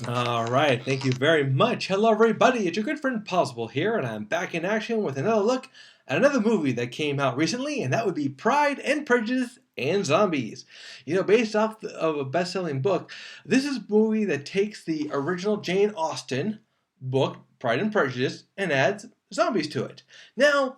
All right, thank you very much. Hello, everybody. It's your good friend Possible here, and I'm back in action with another look at another movie that came out recently, and that would be Pride and Prejudice and Zombies. Based off of a best-selling book, this is a movie that takes the original Jane Austen book, Pride and Prejudice, and adds zombies to it. Now,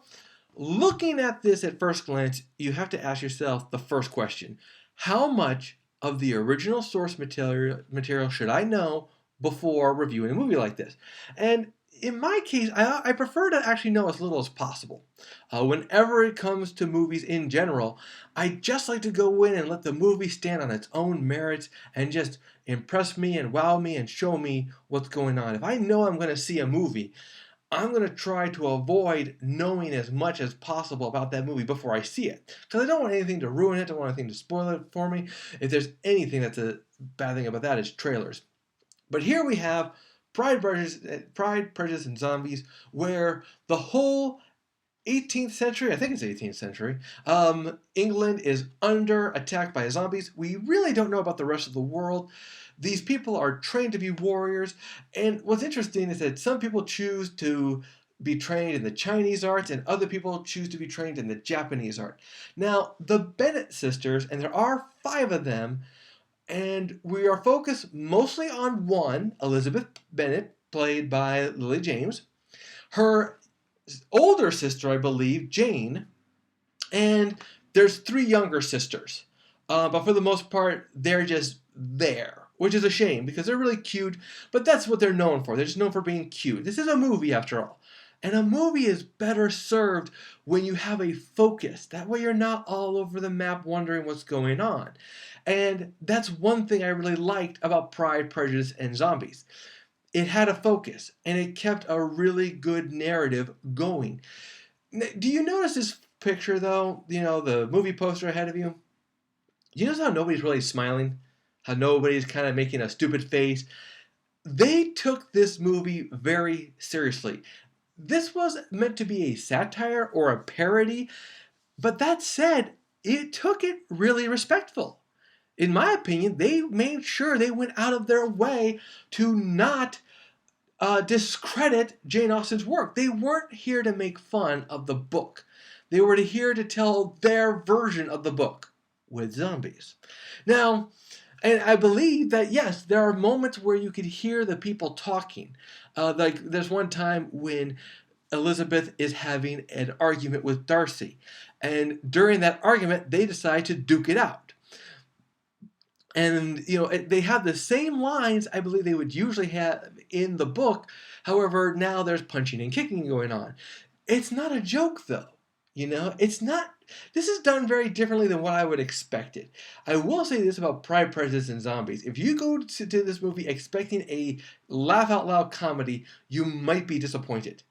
looking at this at first glance, you have to ask yourself the first question: how much of the original source material should I know before reviewing a movie like this? And in my case, I prefer to actually know as little as possible. Whenever it comes to movies in general, I just like to go in and let the movie stand on its own merits and just impress me and wow me and show me what's going on. If I know I'm going to see a movie, I'm going to try to avoid knowing as much as possible about that movie before I see it. Because I don't want anything to ruin it, I don't want anything to spoil it for me. If there's anything that's a bad thing about that, it's trailers. But here we have Pride, Prejudice, and Zombies, where the whole 18th century, I think it's 18th century, England is under attack by zombies. We really don't know about the rest of the world. These people are trained to be warriors, and what's interesting is that some people choose to be trained in the Chinese arts, and other people choose to be trained in the Japanese art. Now, the Bennett sisters, and there are five of them, and we are focused mostly on one, Elizabeth Bennet, played by Lily James. Her older sister, I believe, Jane, and there's three younger sisters. But for the most part, they're just there, which is a shame because they're really cute, but that's what they're known for. They're just known for being cute. This is a movie, after all. And a movie is better served when you have a focus. That way, you're not all over the map wondering what's going on. And that's one thing I really liked about Pride, Prejudice, and Zombies. It had a focus and it kept a really good narrative going. Do you notice this picture though? The movie poster ahead of you? Do you notice how nobody's really smiling? How nobody's kind of making a stupid face? They took this movie very seriously. This was meant to be a satire or a parody, but that said, it took it really respectful. In my opinion, they made sure they went out of their way to not discredit Jane Austen's work. They weren't here to make fun of the book. They were here to tell their version of the book with zombies. Now, and I believe that yes, there are moments where you could hear the people talking. Like there's one time when Elizabeth is having an argument with Darcy, and during that argument, they decide to duke it out. And they have the same lines I believe they would usually have in the book. However, now there's punching and kicking going on. It's not a joke though. It's not. This is done very differently than what I would expect it. I will say this about Pride, Prejudice, and Zombies. If you go to this movie expecting a laugh out loud comedy, you might be disappointed.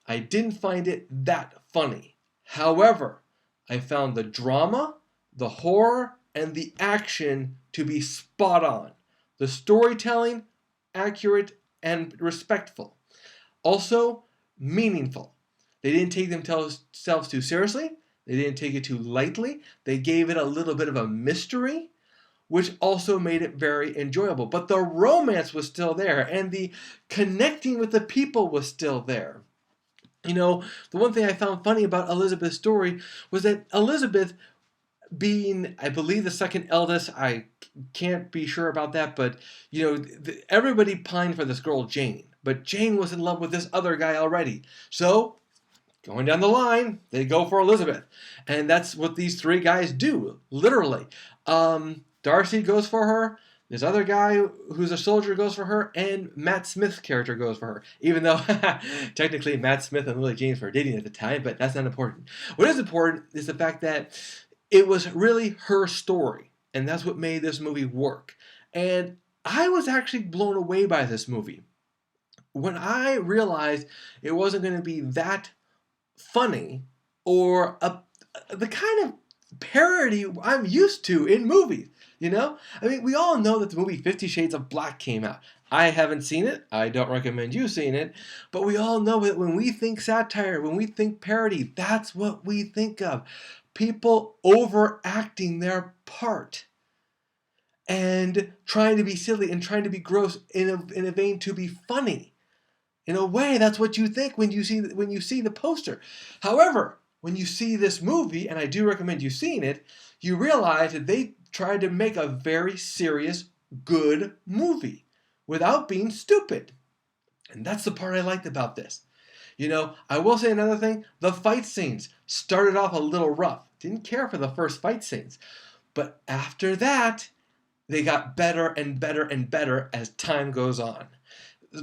I didn't find it that funny. However, I found the drama, the horror, and the action to be spot on. The storytelling, accurate and respectful. Also, meaningful. They didn't take themselves too seriously. They didn't take it too lightly. They gave it a little bit of a mystery, which also made it very enjoyable. But the romance was still there, and the connecting with the people was still there. The one thing I found funny about Elizabeth's story was that Elizabeth, being, I believe, the second eldest, I can't be sure about that, but everybody pined for this girl Jane, but Jane was in love with this other guy already. So, going down the line, they go for Elizabeth, and that's what these three guys do, literally. Darcy goes for her. This other guy who's a soldier goes for her, and Matt Smith's character goes for her. Even though technically Matt Smith and Lily James were dating at the time, but that's not important. What is important is the fact that it was really her story, and that's what made this movie work. And I was actually blown away by this movie. When I realized it wasn't going to be that funny or the kind of parody I'm used to in movies. I mean, we all know that the movie 50 Shades of Black came out. I haven't seen it. I don't recommend you seeing it. But we all know that when we think satire, when we think parody, that's what we think of. People overacting their part. and trying to be silly and trying to be gross in a vein to be funny. In a way, that's what you think when you see the poster. However, when you see this movie, and I do recommend you seeing it, you realize that they tried to make a very serious, good movie without being stupid. And that's the part I liked about this. I will say another thing. The fight scenes started off a little rough. Didn't care for the first fight scenes. But after that, they got better and better and better as time goes on.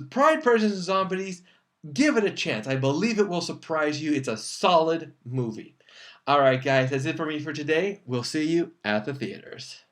Pride, Prejudice, and Zombies, give it a chance. I believe it will surprise you. It's a solid movie. All right, guys, that's it for me for today. We'll see you at the theaters.